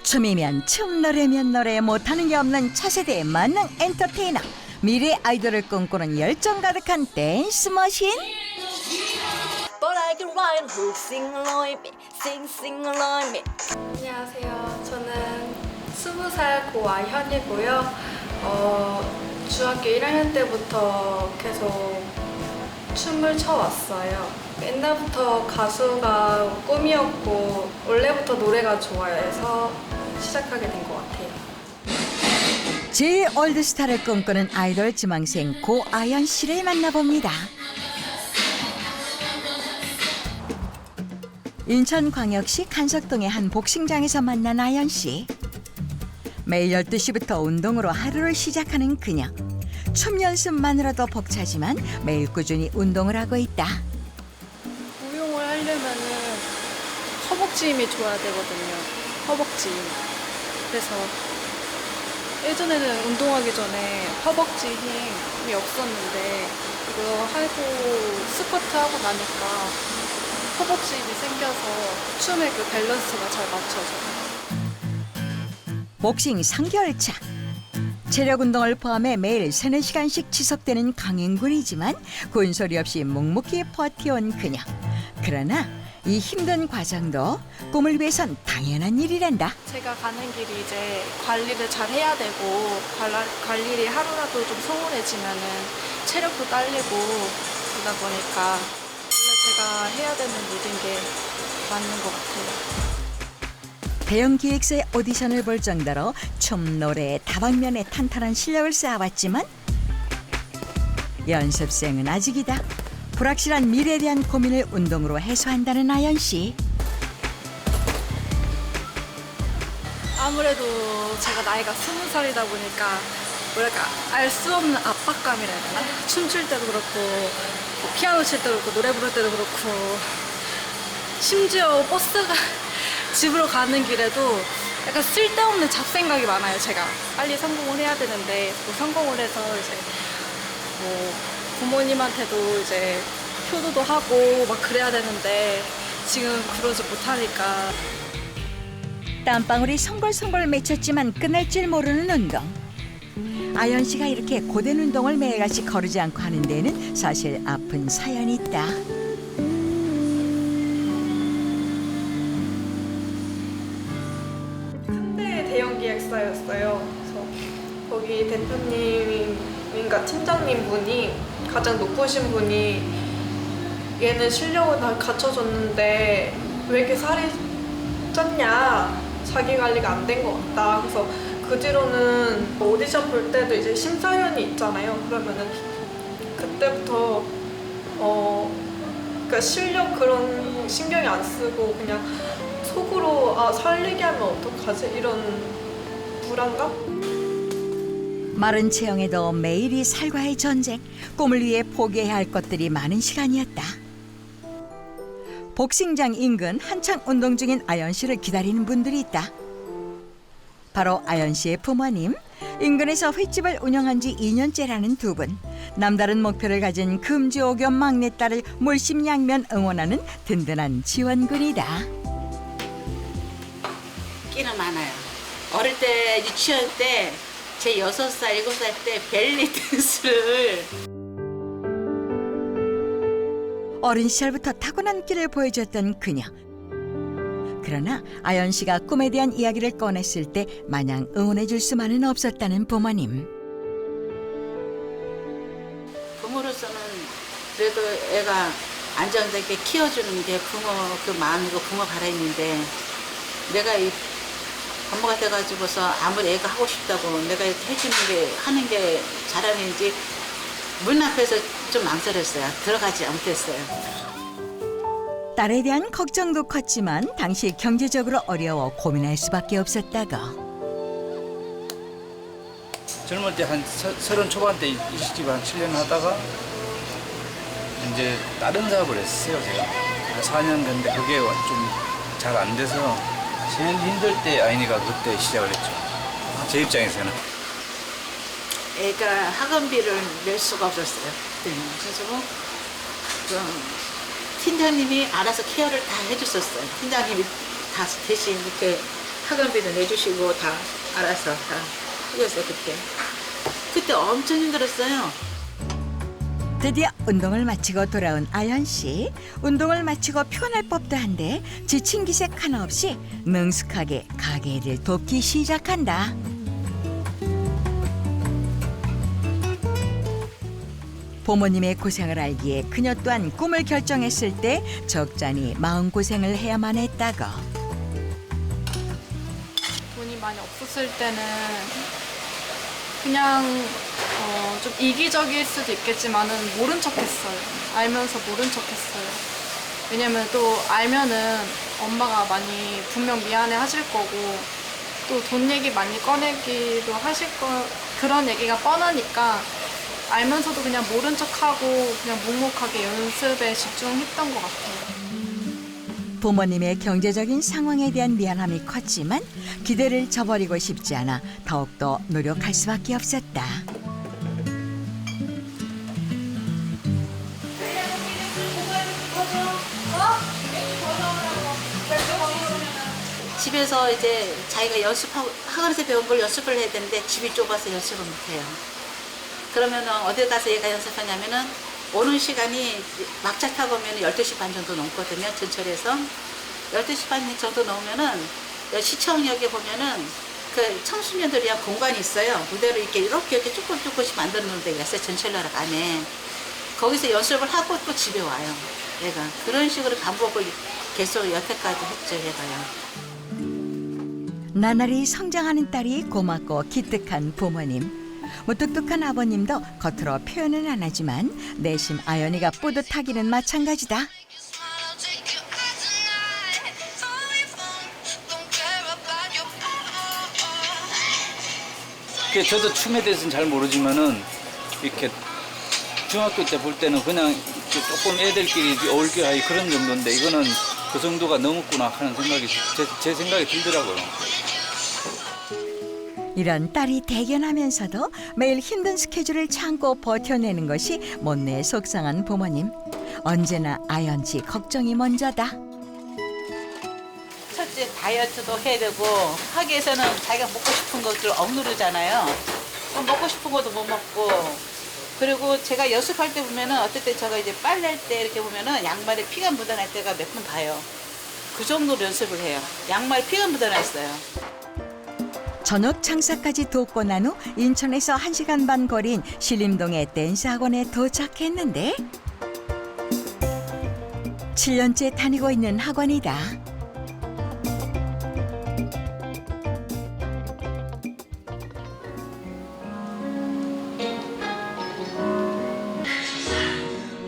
춤이면 춤, 노래면 노래, 못하는 게 없는 차세대의 만능 엔터테이너, 미래 아이돌을 꿈꾸는 열정 가득한 댄스 머신. But I can ride who sing along me, sing along me. 안녕하세요. 저는 20살 고아현이고요. 중학교 1학년 때부터 계속 춤을 춰왔어요. 옛날부터 가수가 꿈이었고 원래부터 노래가 좋아해서 시작하게 된 것 같아요. 제일 올드스타를 꿈꾸는 아이돌 지망생 고아연 씨를 만나봅니다. 인천광역시 간석동의 한 복싱장에서 만난 아연 씨. 매일 12시부터 운동으로 하루를 시작하는 그녀. 춤 연습만으로도 벅차지만 매일 꾸준히 운동을 하고 있다. 무용을 하려면은 허벅지 힘이 좋아야 되거든요. 허벅지 힘. 그래서 예전에는 운동하기 전에 허벅지 힘이 없었는데 이거 하고 스쿼트 하고 나니까 허벅지 힘이 생겨서 춤의 그 밸런스가 잘 맞춰져요. 복싱 3개월 차. 체력 운동을 포함해 매일 3-4시간씩 지속되는 강행군이지만 군소리 없이 묵묵히 버텨온 그녀. 그러나 이 힘든 과정도 꿈을 위해선 당연한 일이란다. 제가 가는 길이 이제 관리를 잘 해야 되고 관리를 하루라도 좀 소홀해지면은 체력도 딸리고 그러다 보니까 원래 제가 해야 되는 일인 게 맞는 것 같아요. 대형 기획사의 오디션을 볼 정도로 춤, 노래, 다방면에 탄탄한 실력을 쌓아왔지만 연습생은 아직이다. 불확실한 미래에 대한 고민을 운동으로 해소한다는 아연 씨. 아무래도 제가 나이가 20살이다 보니까 뭐랄까 알 수 없는 압박감이라 해야 되나? 춤출 때도 그렇고 뭐 피아노 칠 때도 그렇고 노래 부를 때도 그렇고 심지어 버스가 집으로 가는 길에도 약간 쓸데없는 잡생각이 많아요. 제가 빨리 성공을 해야 되는데 뭐 성공을 해서 이제 뭐 부모님한테도 이제 효도도 하고 막 그래야 되는데 지금 그러지 못하니까. 땀방울이 송골송골 맺혔지만 끝날 줄 모르는 운동. 아연 씨가 이렇게 고된 운동을 매일같이 거르지 않고 하는 데에는 사실 아픈 사연이 있다. 큰데 대형 기획사였어요. 그래서 거기 대표님인가 팀장님 분이 가장 높으신 분이 얘는 실력을 다 갖춰줬는데 왜 이렇게 살이 쪘냐, 자기 관리가 안 된 것 같다. 그래서 그 뒤로는 오디션 볼 때도 이제 심사위원이 있잖아요. 그러면은 그때부터 그러니까 실력 그런 신경이 안 쓰고 그냥 속으로 아 살리게 하면 어떡하지? 이런 불안감? 마른 체형에도 매일이 살과의 전쟁. 꿈을 위해 포기해야 할 것들이 많은 시간이었다. 복싱장 인근 한창 운동 중인 아연 씨를 기다리는 분들이 있다. 바로 아연 씨의 부모님, 인근에서 횟집을 운영한 지 2년째라는 두 분. 남다른 목표를 가진 금주오겸 막내딸을 물심양면 응원하는 든든한 지원군이다. 끼는 많아요. 어릴 때 유치원 때 제 6살, 7살 때 벨리 댄스를 어린 시절부터 타고난 끼를 보여줬던 그녀. 그러나 아연 씨가 꿈에 대한 이야기를 꺼냈을 때 마냥 응원해 줄 수만은 없었다는 부모님. 부모로서는 그래도 애가 안정되게 키워주는 게 부모 그 마음이고 부모 바람인데 내가 이 부모가 돼가지고서 아무리 애가 하고 싶다고 내가 이렇게 해주는 게 하는 게 잘하는지 문 앞에서 좀 망설였어요. 들어가지 못했어요. 딸에 대한 걱정도 컸지만 당시 경제적으로 어려워 고민할 수밖에 없었다고. 젊을 때 한 30 초반 때 이 시집 한 7년 하다가 이제 다른 사업을 했어요. 제가 한 4년 됐는데 그게 좀 잘 안 돼서 제일 힘들 때 아이니가 그때 시작을 했죠. 제 입장에서는. 애가 학원비를 낼 수가 없었어요. 그때는. 그래서 그 팀장님이 알아서 케어를 다 해줬었어요. 팀장님이 다 대신 이렇게 학원비도 내주시고 다 알아서 다 해줬어요 그때. 그때 엄청 힘들었어요. 드디어 운동을 마치고 돌아온 아연 씨. 운동을 마치고 피곤할 법도 한데 지친 기색 하나 없이 능숙하게 가게 일을 돕기 시작한다. 부모님의 고생을 알기에 그녀 또한 꿈을 결정했을 때 적잖이 마음고생을 해야만 했다고. 돈이 많이 없었을 때는 그냥 좀 이기적일 수도 있겠지만은 모른 척했어요. 알면서 모른 척했어요. 왜냐면 또 알면은 엄마가 많이 분명 미안해 하실 거고 또 돈 얘기 많이 꺼내기도 하실 거 그런 얘기가 뻔하니까 알면서도 그냥 모른 척하고 그냥 묵묵하게 연습에 집중했던 것 같아요. 부모님의 경제적인 상황에 대한 미안함이 컸지만 기대를 저버리고 싶지 않아 더욱더 노력할 수밖에 없었다. 집에서 이제 자기가 연습하고 학원에서 배운 걸 연습을 해야 되는데 집이 좁아서 연습을 못해요. 그러면은 어디 가서 얘가 연습하냐면은 오는 시간이 막차 타고 오면 12시 반 정도 넘거든요. 전철에서 12시 반 정도 넘으면은 시청역에 보면은 그 청소년들 위한 공간이 있어요. 무대를 이렇게 조금씩 만들어 놓은 데가 있어요. 전철역 안에. 거기서 연습을 하고 또 집에 와요. 얘가 그런 식으로 반복을 계속 여태까지 했죠. 얘가요. 나날이 성장하는 딸이 고맙고 기특한 부모님. 무뚝뚝한 아버님도 겉으로 표현은 안 하지만 내심 아연이가 뿌듯하기는 마찬가지다. 저도 춤에 대해서는 잘 모르지만은 이렇게 중학교 때 볼 때는 그냥 이렇게 조금 애들끼리 어울겨하기 그런 정도인데 이거는 그 정도가 넘었구나 하는 생각이 제 생각이 들더라고요. 이런 딸이 대견하면서도 매일 힘든 스케줄을 참고 버텨내는 것이 못내 속상한 부모님. 언제나 아연 씨 걱정이 먼저다. 첫째 다이어트도 해야 되고 하기 위해서는 자기가 먹고 싶은 것들 억누르잖아요. 먹고 싶은 것도 못 먹고 그리고 제가 연습할 때 보면은 어떨 때 제가 이제 빨래할 때 이렇게 보면은 양말에 피가 묻어날 때가 몇 번 봐요. 그 정도로 연습을 해요. 양말에 피가 묻어나 있어요. 저녁 장사까지 돕고 난 후 인천에서 1시간 반 거리인 신림동의 댄스 학원에 도착했는데 7년째 다니고 있는 학원이다.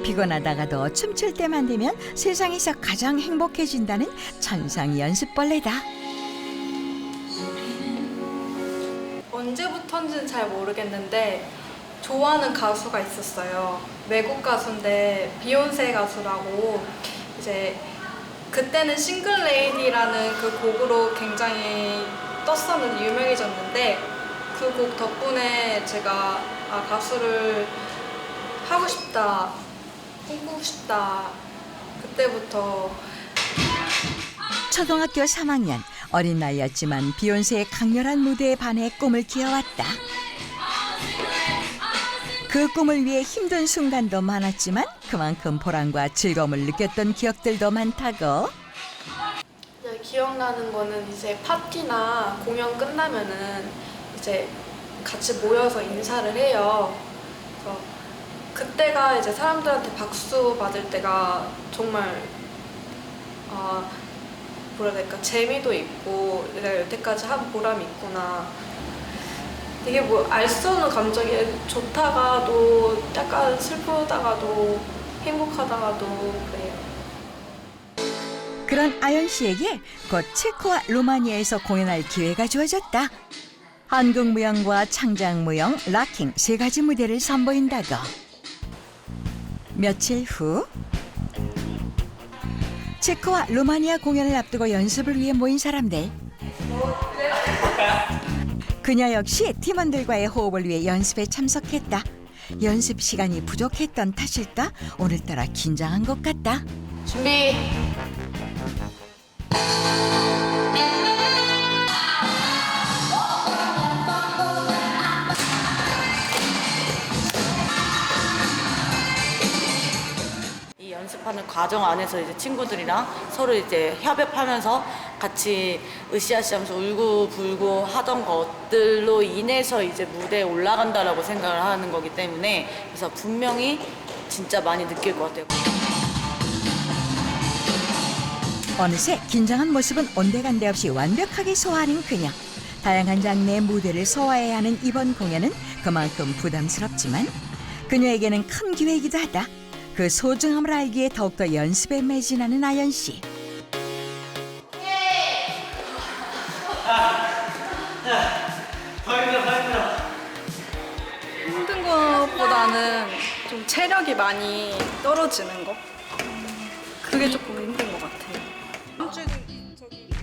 피곤하다가도 춤출 때만 되면 세상에서 가장 행복해진다는 천상 연습벌레다. 언제부턴지는 잘 모르겠는데 좋아하는 가수가 있었어요. 외국 가수인데 비욘세 가수라고 이제 그때는 싱글레이디라는 그 곡으로 굉장히 떴었는데 유명해졌는데 그 곡 덕분에 제가 가수를 하고 싶다, 꿈꾸고 싶다 그때부터 초등학교 3학년 어린 나이였지만 비욘세의 강렬한 무대에 반해 꿈을 키워왔다. 그 꿈을 위해 힘든 순간도 많았지만 그만큼 보람과 즐거움을 느꼈던 기억들도 많다고. 기억나는 거는 이제 파티나 공연 끝나면은 이제 같이 모여서 인사를 해요. 그래서 그때가 이제 사람들한테 박수 받을 때가 정말 뭐라 해야 될까, 재미도 있고 내가 여태까지 한 보람이 있구나. 되게 뭐 알 수 없는 감정이 좋다가도 약간 슬프다가도 행복하다가도 그래요. 그런 아연 씨에게 곧 체코와 루마니아에서 공연할 기회가 주어졌다. 한국 무용과 창작 무용, 락킹 세 가지 무대를 선보인다고. 며칠 후 체코와 루마니아 공연을 앞두고 연습을 위해 모인 사람들. 그녀 역시 팀원들과의 호흡을 위해 연습에 참석했다. 연습 시간이 부족했던 탓일까? 오늘따라 긴장한 것 같다. 준비. 과정 안에서 이제 친구들이랑 서로 이제 협업하면서 같이 으쌰으쌰하면서 울고불고 하던 것들로 인해서 이제 무대에 올라간다라고 생각을 하는 거기 때문에 그래서 분명히 진짜 많이 느낄 것 같아요. 어느새 긴장한 모습은 온데간데 없이 완벽하게 소화하는 그녀. 다양한 장르의 무대를 소화해야 하는 이번 공연은 그만큼 부담스럽지만 그녀에게는 큰 기회이기도 하다. 그 소중함을 알기에 더욱더 연습에 매진하는 아연 씨. 힘든 것보다는 좀 체력이 많이 떨어지는 거. 그게 조금 힘든 것 같아요.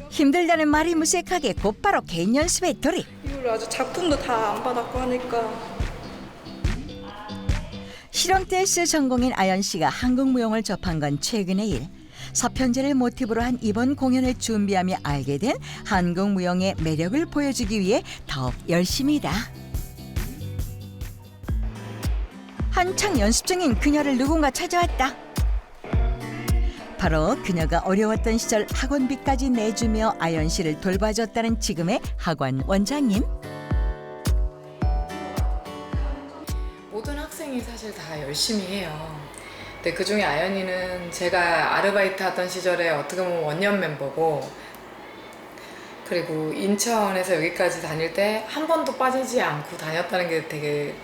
힘들다는 말이 무색하게 곧바로 개인 연습에 돌입. 이걸 아주 작품도 다 안 받았고 하니까 실용 댄스 전공인 아연 씨가 한국 무용을 접한 건 최근의 일. 서편제를 모티브로 한 이번 공연을 준비하며 알게 된 한국 무용의 매력을 보여주기 위해 더욱 열심이다. 한창 연습 중인 그녀를 누군가 찾아왔다. 바로 그녀가 어려웠던 시절 학원비까지 내주며 아연 씨를 돌봐줬다는 지금의 학원 원장님. 모든 학생이 사실 다 열심히 해요. 근데 그중에 아연이는 제가 아르바이트 하던 시절에 어떻게 보면 원년 멤버고, 그리고 인천에서 여기까지 다닐 때 한 번도 빠지지 않고 다녔다는 게 되게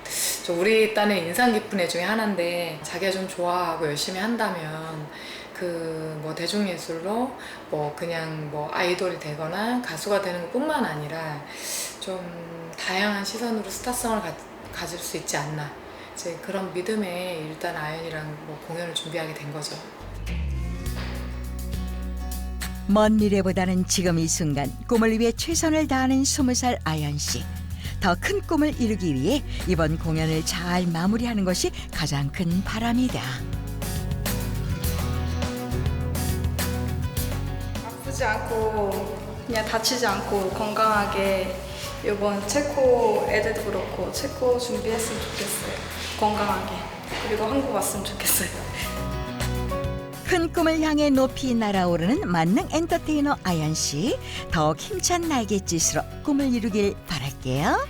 좀 우리 딴에 인상 깊은 애 중에 하나인데, 자기가 좀 좋아하고 열심히 한다면 그 뭐 대중예술로 뭐 그냥 뭐 아이돌이 되거나 가수가 되는 것뿐만 아니라 좀 다양한 시선으로 스타성을 가질 수 있지 않나, 이제 그런 믿음에 일단 아연이랑 뭐 공연을 준비하게 된 거죠. 먼 미래보다는 지금 이 순간 꿈을 위해 최선을 다하는 20살 아연 씨. 더 큰 꿈을 이루기 위해 이번 공연을 잘 마무리하는 것이 가장 큰 바람이다. 아프지 않고 그냥 다치지 않고 건강하게 이번 체코 애들도 그렇고 체코 준비했으면 좋겠어요. 건강하게. 그리고 한국 왔으면 좋겠어요. 큰 꿈을 향해 높이 날아오르는 만능 엔터테이너 아연 씨. 더욱 힘찬 날갯짓으로 꿈을 이루길 바랄게요.